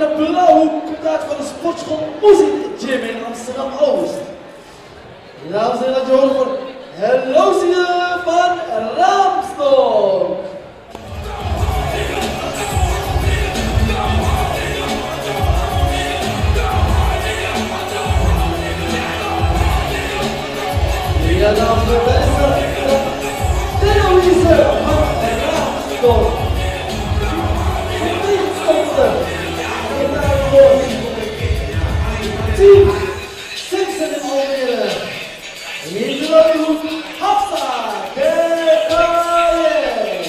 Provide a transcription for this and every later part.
de blauwhoek komt uit van de sportschool Muziek Gym in Amsterdam-Oost. Dames en heren, laat je horen voor Heloïse van Raamsdonk. Ja, dames en heren, Heloïse van Raamsdonk. Team Simpson in Almere. Hier is de blauwhoek, Hafsa Kekayek.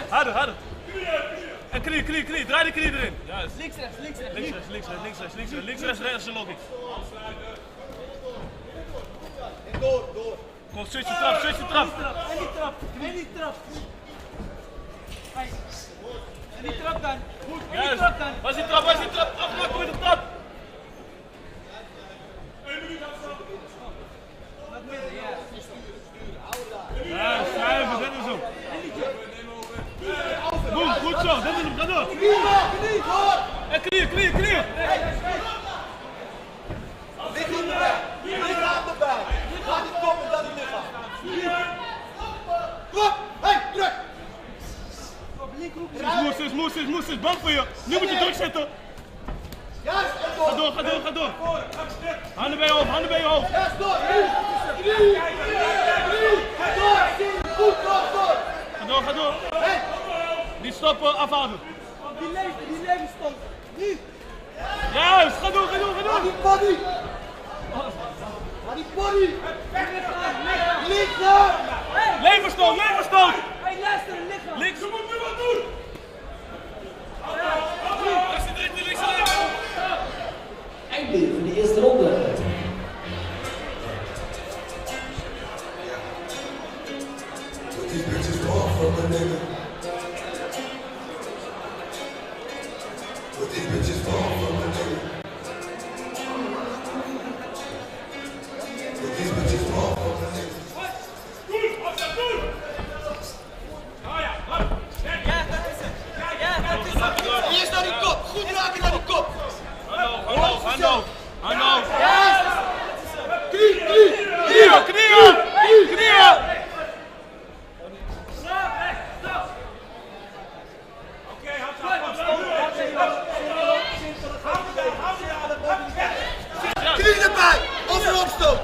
Harder. En knie. Draai de knie erin. Juist. Links, rechts. Links, rechts, de logic. Door. Kom, switch je trap. En die trap. Hey. En die trap dan. Goed, en die Juist. trap dan. Waar is die trap? Afmaken met de trap. 1 minuut afstand. Wat midden, ja. Ja, schrijven, dat is zo. Goed zo, dat is hem, ga door. En knieën. Liggen aan de bek. Laat die kop en dan die lichaam. Klop, hey, druk. Moes, bang voor je. Nu moet je druk zetten. Juist, en door. Ga door. Handen bij je hoofd. Juist, door. Knie. Door. Goed, door. Ga door. Hey. Die stoppen, afhouden. Die leven stond. Nu. Juist, ga door. Naar die body. Lichaam. Leverstoot. Hey, luister, lichaam. Links. Je moet nu wat doen. Links. Einde van de eerste ronde. These bitches fall from a nigga. But these bitches fall from a nigga. But these bitches fall from a nigga. Eerst naar die kop. Goed raken naar die kop. Handen. Knieën. Knieën. Knie erbij. Opstoot.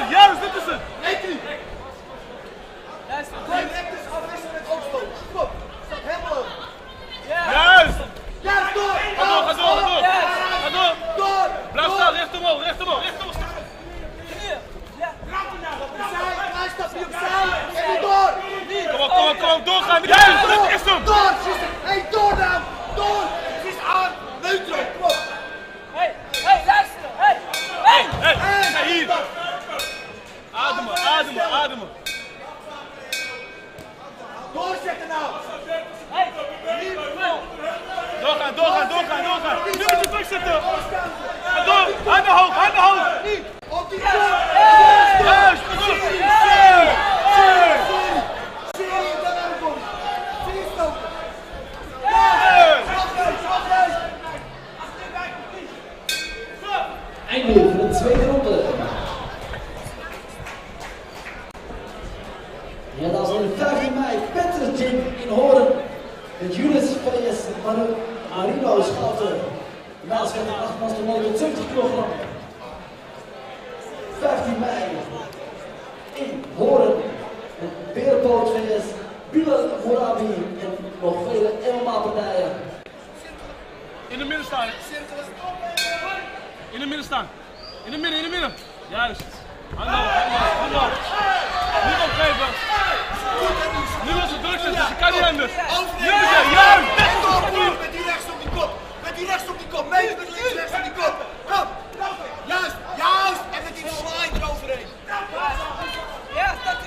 Juist, dit is het. Eén knie. Luister. Rectus afwisselen met opstoot. Kom. Staat helemaal over. Juist. Ja, door. Ga door. Door. Blijf staan, recht omhoog. Knieën. Ja. Opzij. Klein stapje opzij. En nu door. Kom op, doorgaan. Juist, dit is hem. Door. Hey, door nou. Door. Het is aan. Neutral. Kom op. Hey, luister! Hey, hier. Ademen. Doorzetten nou. Doorgaan. Nu moet je druk zetten. Ga door. Handen hoog. Op die Juist. Serie, dan naar de body. Serie stoten. Einde van de tweede ronde. Ja, dames en heren, 15 mei, Petters Gym in Hoorn. Met Julius VS Marino Schouten. Naast van de 8 man tot 70 kg. 15 mei in Hoorn. Met Berenpoot VS Bilal Korabi en nog vele MMA-partijen. In de midden staan. In de midden staan. In de midden. Juist. Handen hoog. Niet opgeven. Nu was het druk zetten, ze kan niet anders. Juist. Met die rechts op die kop. Met die rechts op die kop. Mee met links, rechts op die kop. Kom. Juist. En met die slide eroverheen. Ja, dat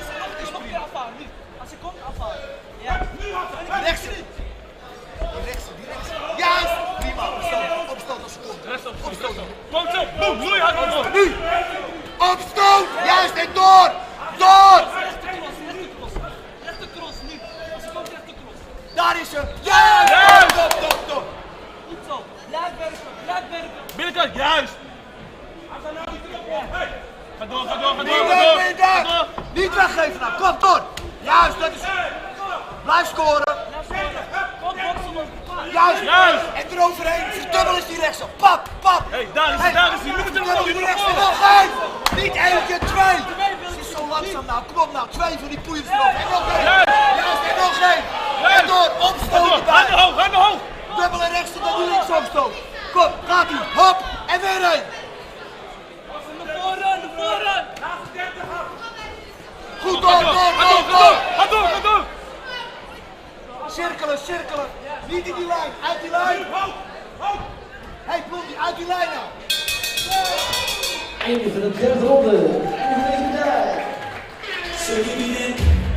is nog een keer afhalen. Nu. Als je komt, afhalen. Ja. Die rechts. Juist. Prima. Opstoot als je komt. Opstoot. Kom zo. Boem. Loei hard omhoog. Nu. Opstoot. Juist en door. Rechtercross, nu. Als je komt, rechtercross. Daar is ze. Juist. Top. Goed zo. Blijf werken. Binnenkant. Juist. Ga door. Niet weggeven nou. Kom door. Juist. Dat is. Blijf scoren. Kom, boksen. Juist. Juist. En eroverheen. Verdubbel is die rechtsom. Pap. Hey, daar is hij. Verdubbel die rechtsom. Nog één. Niet één keer twee. Het is zo langzaam nou. Kom op nou. Twee van die poeiers erop. En nog één. Juist. En nog één. En door. Opstoot erbij. Handen hoog. Dubbele rechts en dan die links opstoot. Kom. Gaat ie. Hop. En weer één. De voorrun. Goed door. Ga door. Cirkelen. Niet in die lijn. Uit die lijn. Hey, Blondie. Uit die lijn nou. Einde van de derde ronde. Einde van deze partij. So give me that.